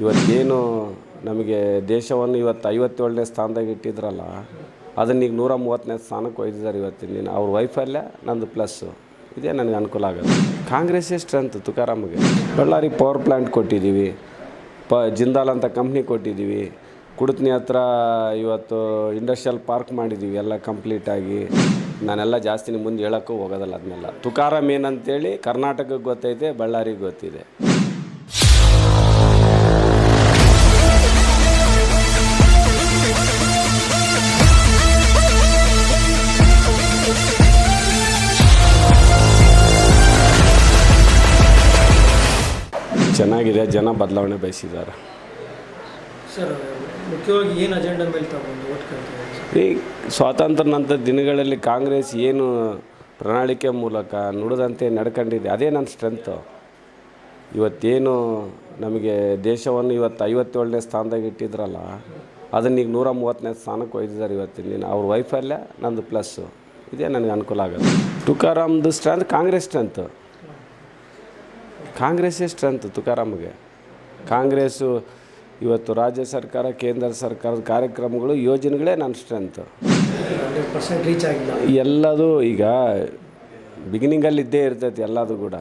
ಇವತ್ತೇನು ನಮಗೆ ದೇಶವನ್ನು ಇವತ್ತು 57ನೇ ಸ್ಥಾನದಾಗ ಇಟ್ಟಿದ್ರಲ್ಲ, ಅದನ್ನೀಗ 130ನೇ ಸ್ಥಾನಕ್ಕೆ ಒಯ್ದಿದ್ದಾರೆ. ಇವತ್ತಿನ ದಿನ ಅವ್ರ ವೈಫಲ್ಯ ನಂದು ಪ್ಲಸ್ಸು, ಇದೇ ನನಗೆ ಅನುಕೂಲ ಆಗೋದು. ಕಾಂಗ್ರೆಸ್ಸೇ ಸ್ಟ್ರೆಂತ್ ತುಕಾರಾಮ್ಗೆ. ಬಳ್ಳಾರಿ ಪವರ್ ಪ್ಲ್ಯಾಂಟ್ ಕೊಟ್ಟಿದ್ದೀವಿ, ಜಿಂದಾಲ್ ಅಂತ ಕಂಪ್ನಿ ಕೊಟ್ಟಿದ್ದೀವಿ, ಕುಡತ್ನಿ ಹತ್ರ ಇವತ್ತು ಇಂಡಸ್ಟ್ರಿಯಲ್ ಪಾರ್ಕ್ ಮಾಡಿದ್ದೀವಿ, ಎಲ್ಲ ಕಂಪ್ಲೀಟಾಗಿ. ನಾನೆಲ್ಲ ಜಾಸ್ತಿ ಮುಂದೆ ಹೇಳೋಕ್ಕೂ ಹೋಗೋದಲ್ಲ ಅದನ್ನೆಲ್ಲ. ತುಕಾರಾಮ್ ಏನಂತೇಳಿ ಕರ್ನಾಟಕಕ್ಕೆ ಗೊತ್ತೈತೆ, ಬಳ್ಳಾರಿಗೆ ಗೊತ್ತಿದೆ. ಚೆನ್ನಾಗಿದೆ, ಜನ ಬದಲಾವಣೆ ಬಯಸಿದ್ದಾರೆ. ಸರ್, ಮುಖ್ಯವಾಗಿ ಏನು ಅಜೆಂಡಾ ಮೇಲೆ ತಗೊಂಡು ಓಟ್ ಕೇಳ್ತಾರೆ? ಈ ಸ್ವಾತಂತ್ರ್ಯ ನಂತರ ದಿನಗಳಲ್ಲಿ ಕಾಂಗ್ರೆಸ್ ಏನು ಪ್ರಣಾಳಿಕೆ ಮೂಲಕ ನುಡಿದಂತೆ ನಡ್ಕೊಂಡಿದೆ, ಅದೇ ನನ್ನ ಸ್ಟ್ರೆಂತು. ಇವತ್ತೇನು ನಮಗೆ ದೇಶವನ್ನು ಇವತ್ತು 57ನೇ ಸ್ಥಾನದಾಗ ಇಟ್ಟಿದ್ರಲ್ಲ, ಅದನ್ನೀಗ 130ನೇ ಸ್ಥಾನಕ್ಕೆ ಒಯ್ದಿದ್ದಾರೆ. ಇವತ್ತಿನ ದಿನ ಅವ್ರ ವೈಫಲ್ಯ ನಂದು ಪ್ಲಸ್ಸು, ಇದೇ ನನಗೆ ಅನುಕೂಲ ಆಗೋದು. ತುಕಾರಾಮ್ದು ಸ್ಟ್ರೆಂತ್ ಕಾಂಗ್ರೆಸ್ ಸ್ಟ್ರೆಂತು. ಕಾಂಗ್ರೆಸ್ಸೇ ಸ್ಟ್ರೆಂತ್ ತುಕಾರಾಮ್ಗೆ. ಕಾಂಗ್ರೆಸ್ಸು ಇವತ್ತು ರಾಜ್ಯ ಸರ್ಕಾರ, ಕೇಂದ್ರ ಸರ್ಕಾರದ ಕಾರ್ಯಕ್ರಮಗಳು, ಯೋಜನೆಗಳೇ ನನ್ನ ಸ್ಟ್ರೆಂತು. 100% ರೀಚ್ ಆಗಿಲ್ಲ ಎಲ್ಲದು. ಈಗ ಬಿಗಿನಿಂಗಲ್ಲಿ ಇದ್ದೇ ಇರ್ತೈತಿ ಎಲ್ಲದು ಕೂಡ,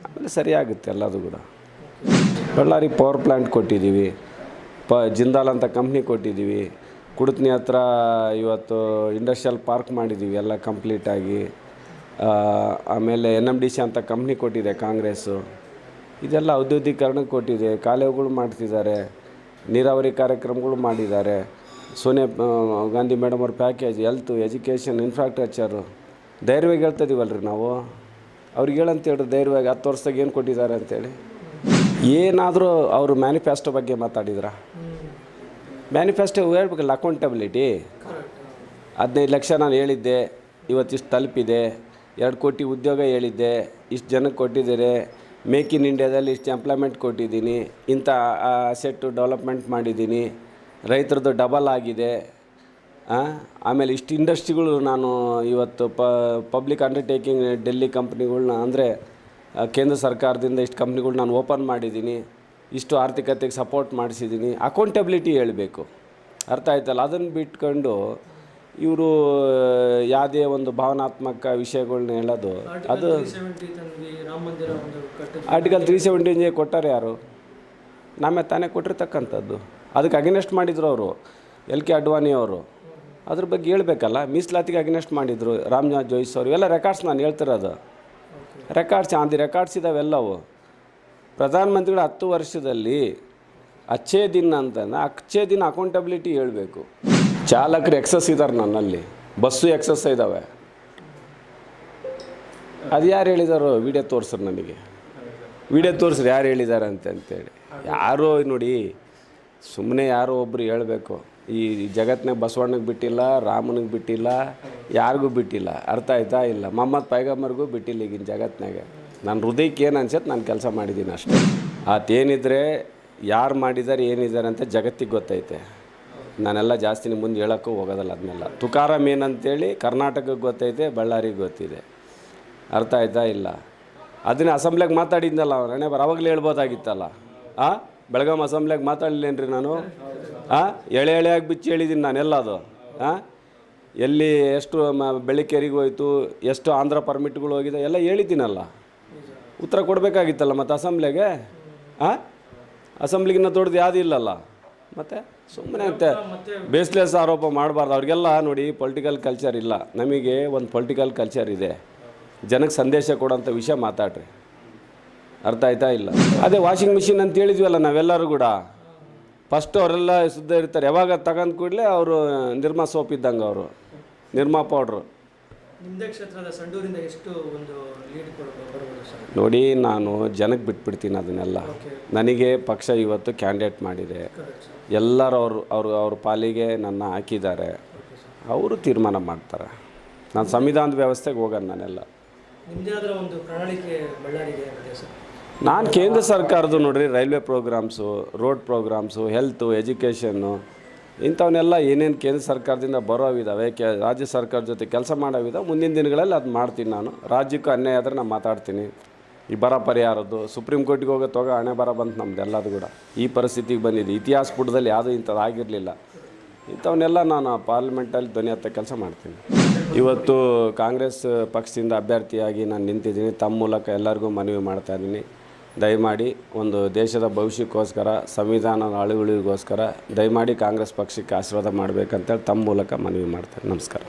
ಆಮೇಲೆ ಸರಿಯಾಗುತ್ತೆ ಎಲ್ಲದು ಕೂಡ. ಬಳ್ಳಾರಿ ಪವರ್ ಪ್ಲ್ಯಾಂಟ್ ಕೊಟ್ಟಿದ್ದೀವಿ, ಜಿಂದಾಲ್ ಅಂತ ಕಂಪ್ನಿ ಕೊಟ್ಟಿದ್ದೀವಿ, ಕುಡತ್ನಿ ಹತ್ರ ಇವತ್ತು ಇಂಡಸ್ಟ್ರಿಯಲ್ ಪಾರ್ಕ್ ಮಾಡಿದ್ದೀವಿ, ಎಲ್ಲ ಕಂಪ್ಲೀಟಾಗಿ. ಆಮೇಲೆ NMDC ಅಂತ ಕಂಪ್ನಿ ಕೊಟ್ಟಿದೆ ಕಾಂಗ್ರೆಸ್ಸು. ಇದೆಲ್ಲ ಔದ್ಯೋಗೀಕರಣಕ್ಕೆ ಕೊಟ್ಟಿದೆ, ಕಾಲುವೆಗಳು ಮಾಡ್ತಿದ್ದಾರೆ, ನೀರಾವರಿ ಕಾರ್ಯಕ್ರಮಗಳು ಮಾಡಿದ್ದಾರೆ. ಸೋನಿಯಾ ಗಾಂಧಿ ಮೇಡಮ್ ಅವ್ರ ಪ್ಯಾಕೇಜ್, ಹೆಲ್ತು, ಎಜುಕೇಷನ್, ಇನ್ಫ್ರಾಸ್ಟ್ರಕ್ಚರು ಧೈರ್ಯವಾಗಿ ಹೇಳ್ತಿದ್ದೀವಲ್ರಿ ನಾವು. ಅವ್ರಿಗೆ ಹೇಳಂತ ಹೇಳ್ರಿ ಧೈರ್ಯವಾಗಿ 10 ವರ್ಷದಾಗ ಏನು ಕೊಟ್ಟಿದ್ದಾರೆ ಅಂತೇಳಿ. ಏನಾದರೂ ಅವರು ಮ್ಯಾನಿಫೆಸ್ಟೋ ಬಗ್ಗೆ ಮಾತಾಡಿದ್ರ? ಮ್ಯಾನಿಫೆಸ್ಟೋ ಹೇಳ್ಬೇಕಲ್ಲ, ಅಕೌಂಟಬಿಲಿಟಿ. 15 ಲಕ್ಷ ನಾನು ಹೇಳಿದ್ದೆ, ಇವತ್ತಿಷ್ಟು ತಲುಪಿದೆ. 2 ಕೋಟಿ ಉದ್ಯೋಗ ಹೇಳಿದ್ದೆ, ಇಷ್ಟು ಜನಕ್ಕೆ ಕೊಟ್ಟಿದ್ದಾರೆ. ಮೇಕ್ ಇನ್ ಇಂಡಿಯಾದಲ್ಲಿ ಇಷ್ಟು ಎಂಪ್ಲಾಯ್ಮೆಂಟ್ ಕೊಟ್ಟಿದ್ದೀನಿ, ಇಂಥ ಅಸೆಟ್ಟು ಡೆವಲಪ್ಮೆಂಟ್ ಮಾಡಿದ್ದೀನಿ, ರೈತರದ್ದು ಡಬಲ್ ಆಗಿದೆ. ಆಮೇಲೆ ಇಷ್ಟು ಇಂಡಸ್ಟ್ರಿಗಳು ನಾನು ಇವತ್ತು ಪಬ್ಲಿಕ್ ಅಂಡರ್ಟೇಕಿಂಗ್ ಡೆಲ್ಲಿ ಕಂಪ್ನಿಗಳ್ನ, ಅಂದರೆ ಕೇಂದ್ರ ಸರ್ಕಾರದಿಂದ ಇಷ್ಟು ಕಂಪ್ನಿಗಳು ನಾನು ಓಪನ್ ಮಾಡಿದ್ದೀನಿ, ಇಷ್ಟು ಆರ್ಥಿಕತೆಗೆ ಸಪೋರ್ಟ್ ಮಾಡಿಸಿದ್ದೀನಿ. ಅಕೌಂಟಬಿಲಿಟಿ ಹೇಳಬೇಕು, ಅರ್ಥ ಆಯ್ತಲ್ಲ? ಅದನ್ನು ಬಿಟ್ಕೊಂಡು ಇವರು ಯಾವುದೇ ಒಂದು ಭಾವನಾತ್ಮಕ ವಿಷಯಗಳನ್ನ ಹೇಳೋದು, ಅದು ಆರ್ಟಿಕಲ್ 370 ಕೊಟ್ಟಾರೆ ಯಾರು? ನಾವೇ ತಾನೇ ಕೊಟ್ಟಿರ್ತಕ್ಕಂಥದ್ದು. ಅದಕ್ಕೆ ಅಗೇನೆಸ್ಟ್ ಮಾಡಿದರು ಅವರು, LK ಅಡ್ವಾಣಿ ಅವರು. ಅದ್ರ ಬಗ್ಗೆ ಹೇಳ್ಬೇಕಲ್ಲ. ಮೀಸಲಾತಿಗೆ ಅಗೇನೆಸ್ಟ್ ಮಾಡಿದರು ರಾಮನಾಥ್ ಜೋಯಿಸ್ ಅವರು. ಎಲ್ಲ ರೆಕಾರ್ಡ್ಸ್ ನಾನು ಹೇಳ್ತಿರೋದು, ರೆಕಾರ್ಡ್ಸ್ ರೆಕಾರ್ಡ್ಸ್ ಇದ್ದಾವೆಲ್ಲವು. ಪ್ರಧಾನಮಂತ್ರಿಗಳು 10 ವರ್ಷದಲ್ಲಿ ಅಚ್ಚೇ ದಿನ ಅಂತಂದ್ರೆ ಅಚ್ಚೇ ದಿನ ಅಕೌಂಟಬಿಲಿಟಿ ಹೇಳಬೇಕು. ಚಾಲಕರು ಎಕ್ಸಸ್ ಇದ್ದಾರೆ ನನ್ನಲ್ಲಿ, ಬಸ್ಸು ಎಕ್ಸಸ್ ಇದ್ದಾವೆ. ಅದು ಯಾರು ಹೇಳಿದಾರೋ? ವಿಡಿಯೋ ತೋರಿಸ್ರು ನನಗೆ, ವಿಡಿಯೋ ತೋರಿಸ್ರಿ ಯಾರು ಹೇಳಿದ್ದಾರೆ ಅಂತೇಳಿ. ಯಾರೋ ನೋಡಿ, ಸುಮ್ಮನೆ ಯಾರೋ ಒಬ್ಬರು ಹೇಳಬೇಕು. ಈ ಜಗತ್ತಿನಾಗ ಬಸವಣ್ಣಗೆ ಬಿಟ್ಟಿಲ್ಲ, ರಾಮನಿಗೆ ಬಿಟ್ಟಿಲ್ಲ, ಯಾರಿಗೂ ಬಿಟ್ಟಿಲ್ಲ. ಅರ್ಥ ಆಯ್ತಾ? ಇಲ್ಲ, ಮೊಹಮ್ಮದ್ ಪೈಗಂಬರ್ಗೂ ಬಿಟ್ಟಿಲ್ಲ ಈಗಿನ ಜಗತ್ತಿನಾಗ. ನನ್ನ ಹೃದಯಕ್ಕೆ ಏನು ಅನ್ಸುತ್ತೆ ನಾನು ಕೆಲಸ ಮಾಡಿದ್ದೀನಿ ಅಷ್ಟೇ. ಆತೇನಿದ್ರೆ ಯಾರು ಮಾಡಿದ್ದಾರೆ, ಏನಿದ್ದಾರೆ ಅಂತ ಜಗತ್ತಿಗೆ ಗೊತ್ತೈತೆ. ನಾನೆಲ್ಲ ಜಾಸ್ತಿ ಮುಂದೆ ಹೇಳೋಕ್ಕೂ ಹೋಗೋದಲ್ಲ ಅದನ್ನೆಲ್ಲ. ತುಕಾರಾಮ್ ಏನಂತೇಳಿ ಕರ್ನಾಟಕಕ್ಕೆ ಗೊತ್ತೈತೆ, ಬಳ್ಳಾರಿಗೆ ಗೊತ್ತಿದೆ. ಅರ್ಥ ಆಯ್ತಾ? ಇಲ್ಲ, ಅದನ್ನೇ ಅಸೆಂಬ್ಲಿಯಾಗ ಮಾತಾಡಿದ್ನಲ್ಲ ಅವನೇ ಅವಾಗಲೇ ಹೇಳ್ಬೋದಾಗಿತ್ತಲ್ಲ. ಬೆಳಗಾಂ ಅಸೆಂಬ್ಲಿಯಾಗ ಮಾತಾಡಲೇನ್ರಿ ನಾನು? ಎಳೆ ಎಳೆಯಾಗಿ ಬಿಚ್ಚಿ ಹೇಳಿದ್ದೀನಿ ನಾನೆಲ್ಲ. ಅದು ಎಲ್ಲಿ ಎಷ್ಟು ಬೆಳಿಕೇರಿಗೆ ಹೋಯ್ತು, ಎಷ್ಟು ಆಂಧ್ರ ಪರ್ಮಿಟ್ಗಳು ಹೋಗಿದೆ ಎಲ್ಲ ಹೇಳಿದ್ದೀನಲ್ಲ. ಉತ್ತರ ಕೊಡಬೇಕಾಗಿತ್ತಲ್ಲ ಮತ್ತು ಅಸೆಂಬ್ಲಿಗೆ. ಅಸೆಂಬ್ಲಿಗಿನ್ನ ದೊಡ್ಡದು ಯಾವುದೂ ಇಲ್ಲಲ್ಲ. ಮತ್ತು ಸುಮ್ಮನೆ ಅಂತ ಬೇಸ್ಲೆಸ್ ಆರೋಪ ಮಾಡಬಾರ್ದು. ಅವ್ರಿಗೆಲ್ಲ ನೋಡಿ ಪೊಲಿಟಿಕಲ್ ಕಲ್ಚರ್ ಇಲ್ಲ. ನಮಗೆ ಒಂದು ಪೊಲಿಟಿಕಲ್ ಕಲ್ಚರ್ ಇದೆ. ಜನಕ್ಕೆ ಸಂದೇಶ ಕೊಡೋಂಥ ವಿಷಯ ಮಾತಾಡ್ರಿ. ಅರ್ಥ ಆಯ್ತಾ? ಇಲ್ಲ, ಅದೇ ವಾಷಿಂಗ್ ಮಿಷಿನ್ ಅಂತ ಹೇಳಿದ್ವಲ್ಲ ನಾವೆಲ್ಲರೂ ಕೂಡ. ಫಸ್ಟು ಅವರೆಲ್ಲ ಶುದ್ಧ ಇರ್ತಾರೆ. ಯಾವಾಗ ತಗೊಂಡು ಕೂಡಲೇ ಅವರು ನಿರ್ಮಾ ಸೋಪ್ ಇದ್ದಂಗೆ, ಅವರು ನಿರ್ಮಾ ಪೌಡ್ರು. ನಿಮ್ಮದೇ ಕ್ಷೇತ್ರದ ಸಂಡೂರಿಂದ ಎಷ್ಟು ಒಂದು ಲೀಡ್ ಕೊಡಬಹುದು ಸರ್? ನೋಡಿ, ನಾನು ಜನಕ್ಕೆ ಬಿಟ್ಬಿಡ್ತೀನಿ ಅದನ್ನೆಲ್ಲ. ನನಗೆ ಪಕ್ಷ ಇವತ್ತು ಕ್ಯಾಂಡಿಡೇಟ್ ಮಾಡಿದೆ, ಎಲ್ಲರೂ ಅವ್ರ ಪಾಲಿಗೆ ನನ್ನ ಹಾಕಿದ್ದಾರೆ, ಅವರು ತೀರ್ಮಾನ ಮಾಡ್ತಾರೆ. ನಾನು ಸಂವಿಧಾನದ ವ್ಯವಸ್ಥೆಗೆ ಹೋಗೋಣ. ನಾನೆಲ್ಲ ನಿಮ್ಮದೇ ಒಂದು ಪ್ರಣಾಳಿಕೆ ಬಳ್ಳಾರಿಗೆ ಇದೆ ಸರ್? ನಾನು ಕೇಂದ್ರ ಸರ್ಕಾರದ್ದು ನೋಡ್ರಿ, railway programmes, road programmes, health, education, ಇಂಥವನ್ನೆಲ್ಲ ಏನೇನು ಕೇಂದ್ರ ಸರ್ಕಾರದಿಂದ ಬರೋವಿದ್ದಾವೆ, ರಾಜ್ಯ ಸರ್ಕಾರದ ಜೊತೆ ಕೆಲಸ ಮಾಡೋವಿದ್ದಾವೆ. ಮುಂದಿನ ದಿನಗಳಲ್ಲಿ ಅದು ಮಾಡ್ತೀನಿ ನಾನು. ರಾಜ್ಯಕ್ಕೂ ಅನ್ಯಾಯ ಆದರೆ ನಾನು ಮಾತಾಡ್ತೀನಿ. ಈ ಬರ ಪರಿಹಾರದ್ದು ಸುಪ್ರೀಂ ಕೋರ್ಟಿಗೆ ಹೋಗೋವಾಗ ಹಣೆ ಬರ ಬಂತು ನಮ್ದು ಎಲ್ಲದು ಕೂಡ ಈ ಪರಿಸ್ಥಿತಿಗೆ ಬಂದಿದೆ. ಇತಿಹಾಸ ಪುಟದಲ್ಲಿ ಯಾವುದೂ ಇಂಥದ್ದು ಆಗಿರಲಿಲ್ಲ. ಇಂಥವನ್ನೆಲ್ಲ ನಾನು ಪಾರ್ಲಿಮೆಂಟಲ್ಲಿ ಧ್ವನಿ ಎತ್ತ ಕೆಲಸ ಮಾಡ್ತೀನಿ. ಇವತ್ತು ಕಾಂಗ್ರೆಸ್ ಪಕ್ಷದಿಂದ ಅಭ್ಯರ್ಥಿಯಾಗಿ ನಾನು ನಿಂತಿದ್ದೀನಿ. ತಮ್ಮ ಮೂಲಕ ಎಲ್ಲರಿಗೂ ಮನವಿ ಮಾಡ್ತಾಯಿದ್ದೀನಿ, ದಯಮಾಡಿ ಒಂದು ದೇಶದ ಭವಿಷ್ಯಕ್ಕೋಸ್ಕರ, ಸಂವಿಧಾನದ ಅಳಿವುಳಿಗೋಸ್ಕರ ದಯಮಾಡಿ ಕಾಂಗ್ರೆಸ್ ಪಕ್ಷಕ್ಕೆ ಆಶೀರ್ವಾದ ಮಾಡಬೇಕಂತೇಳಿ ತಮ್ಮ ಮೂಲಕ ಮನವಿ ಮಾಡ್ತೇನೆ. ನಮಸ್ಕಾರ.